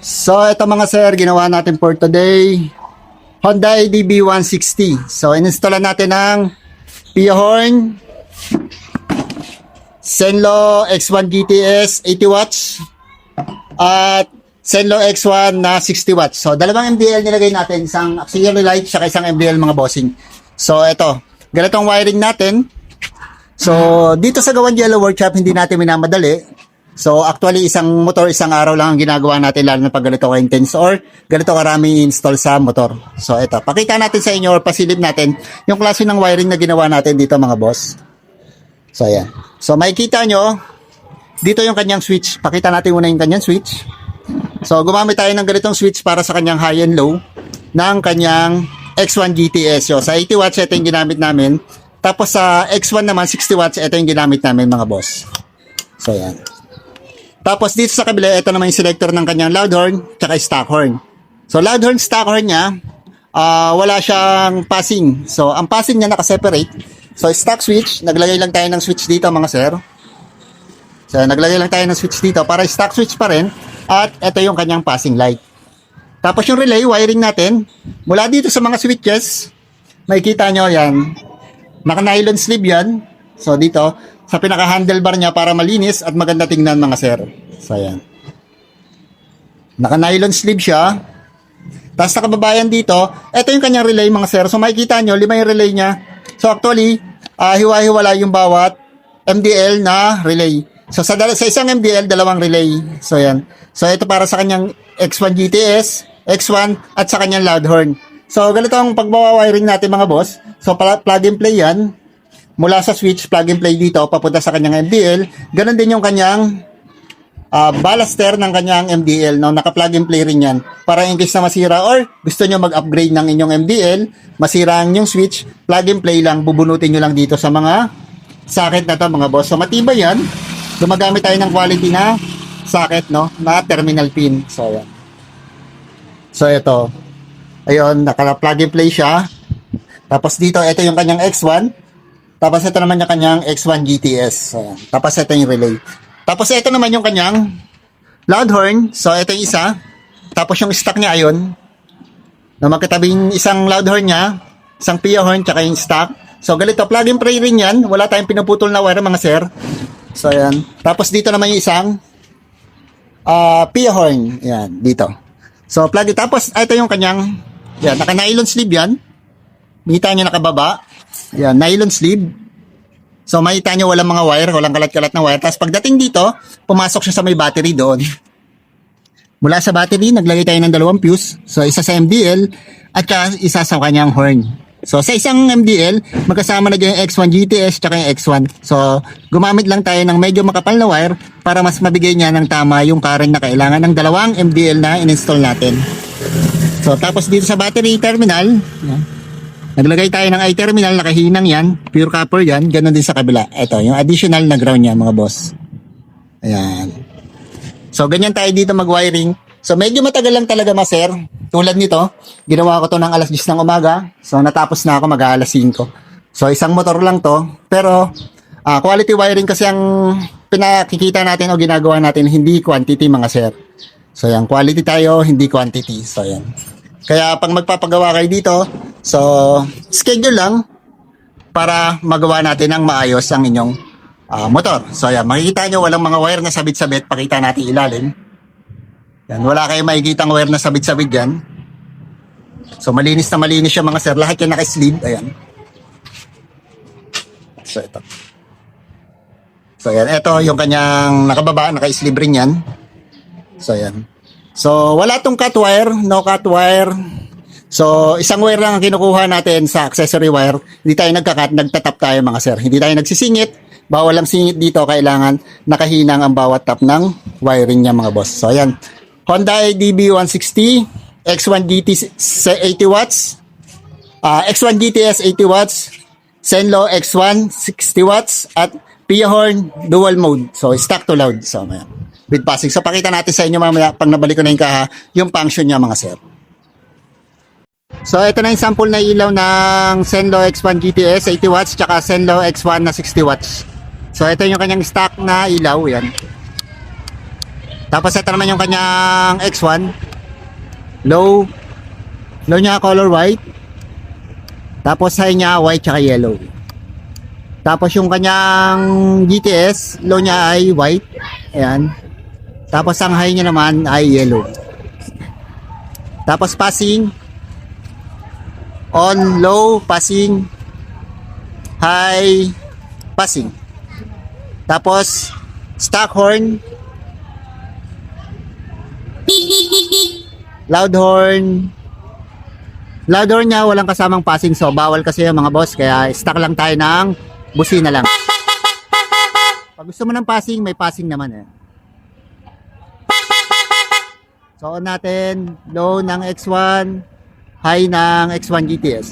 So, ito mga sir, ginawa natin for today. Honda ADB 160. So, ininstalla natin ang Pia Horn, Senlo X1 GTS 80 watts, at Senlo X1 na 60 watts. So, dalawang MDL nilagay natin, isang auxiliary light, saka isang MDL mga bossing. So, ito, ganitong wiring natin. So, dito sa Gawan Yellow Workshop, hindi natin minamadali. So, actually, isang motor, isang araw lang ang ginagawa natin, lalo na pag ganito ka-intense or ganito karami install sa motor. So, ito, pakita natin sa inyo or pasilip natin yung klase ng wiring na ginawa natin dito mga boss. So, ayan. So, makikita nyo, dito yung kanyang switch. Pakita natin muna yung kanyang switch. So, gumamit tayo ng ganitong switch para sa kanyang high and low ng kanyang X1 GTS. So, sa 80 watts, ito yung ginamit namin. Tapos sa X1 naman, 60 watts, ito yung ginamit namin mga boss. So, ayan. Tapos dito sa kabila, ito naman yung selector ng kanyang loud horn, tsaka stock horn. So, loud horn, stock horn niya, wala siyang passing. So, ang passing niya nakaseparate. So, stock switch, naglagay lang tayo ng switch dito mga sir. So, naglagay lang tayo ng switch dito para stock switch pa rin. At ito yung kanyang passing light. Tapos yung relay, wiring natin, mula dito sa mga switches, makikita nyo yan, naka-nylon sleeve yan. So, dito, sa pinaka-handlebar niya para malinis at maganda tingnan mga sir. So, ayan. Naka-nylon sleeve siya. Tapos sa kababayan dito, ito yung kanyang relay mga sir. So, makikita nyo, 5 yung relay niya. So, actually, hiwa-hiwala yung bawat MDL na relay. So, sa isang MDL, 2 relay. So, ayan. So, ito para sa kanyang X1 GTS, X1, at sa kanyang loud horn. So, ganito ang pagbawa-wiring natin mga boss. So, plug and play yan. Mula sa switch, plug and play dito, papunta sa kanyang MDL. Ganon din yung kanyang ballaster ng kanyang MDL. No? Naka-plug and play rin yan. Para in case na masira or gusto nyo mag-upgrade ng inyong MDL, masira ang inyong switch, plug and play lang, bubunutin nyo lang dito sa mga socket na to mga boss. So matibay yan. Gumagamit tayo ng quality na socket, no? Na terminal pin. So yan. So ito. Ayun, naka-plug and play siya. Tapos dito, ito yung kanyang X1. Tapos ito naman yung kanyang X1 GTS. So, tapos ito yung relay. Tapos ito naman yung kanyang loud horn. So ito yung isa. Tapos yung stock niya ayon. Na magkatabing isang loud horn niya, isang Pia horn, tsaka yung stock. So ganito, plug and play rin yan. Wala tayong pinuputol na wire mga sir. So ayan. Tapos dito naman yung isang Pia horn. Yan, dito. So plug it. Tapos ito yung kanyang, yan, naka-nylon sleeve yan. Makita nyo nakababa. Yan, nylon sleeve. So, makita nyo walang mga wire, walang kalat-kalat na wire. Tapos, pagdating dito, pumasok siya sa may battery doon. Mula sa battery, naglagay tayo ng 2 fuse. So, isa sa MDL at isa sa kanyang horn. So, sa isang MDL, magkasama na dyan yung X1 GTS at yung X1. So, gumamit lang tayo ng medyo makapal na wire para mas mabigay niya ng tama yung current na kailangan ng 2 MDL na in-install natin. So, tapos dito sa battery terminal, yan. Naglagay tayo ng I-terminal, nakahinang yan, pure copper yan, ganoon din sa kabila. Ito, yung additional na ground niya mga boss. Ayan. So, ganyan tayo dito mag-wiring. So, medyo matagal lang talaga sir. Tulad nito, ginawa ko to ng alas 10 ng umaga. So, natapos na ako mag-alas 5. So, isang motor lang to. Pero, quality wiring kasi ang pinakikita natin o ginagawa natin, hindi quantity mga sir. So, yan, quality tayo, hindi quantity. So, yan. Kaya pag magpapagawa kayo dito, so schedule lang para magawa natin ng maayos ang inyong motor. So yan, makikita nyo walang mga wire na sabit-sabit. Pakita natin ilalim. Yan, wala kayong makikita ang wire na sabit-sabit dyan. So malinis na malinis siya mga sir. Lahat yan naka-sleeve. Ayan. So ito. So yan, ito yung kanyang nakababa, naka-sleeve rin yan. So yan. So, wala tong cut wire, no cut wire. So, isang wire lang ang kinukuha natin sa accessory wire. Hindi tayo nagka-cut, nagtatap tayo mga sir. Hindi tayo nagsisingit. Bawal ang singit dito, kailangan nakahinang ang bawat tap ng wiring niya mga boss. So, ayan. Honda ADB 160, X1 GT 80 watts, X1 GTS 80 watts, Senlo X1 60 watts, at Pia horn dual mode. So, stock to loud. So, ayan. With passing. So, pakita natin sa inyo mamaya pag nabalik ko na yung kaha, yung function niya mga sir. So, ito na yung sample na ilaw ng Senlo X1 GTS 80 watts tsaka Senlo X1 na 60 watts. So, ito yung kanyang stock na ilaw. Yan. Tapos ito naman yung kanyang X1. Low. Low niya color white. Tapos high niya white tsaka yellow. Tapos yung kanyang GTS, low niya ay white. Ayan. Tapos ang high niya naman ay yellow. Tapos passing. On, low, passing. High, passing. Tapos stock horn. Loud horn. Loud horn niya walang kasamang passing, so bawal kasi yung mga boss, kaya stock lang tayo ng busina lang. Pag gusto mo ng passing, may passing naman eh. So on natin, low ng X1, high ng X1 GTS.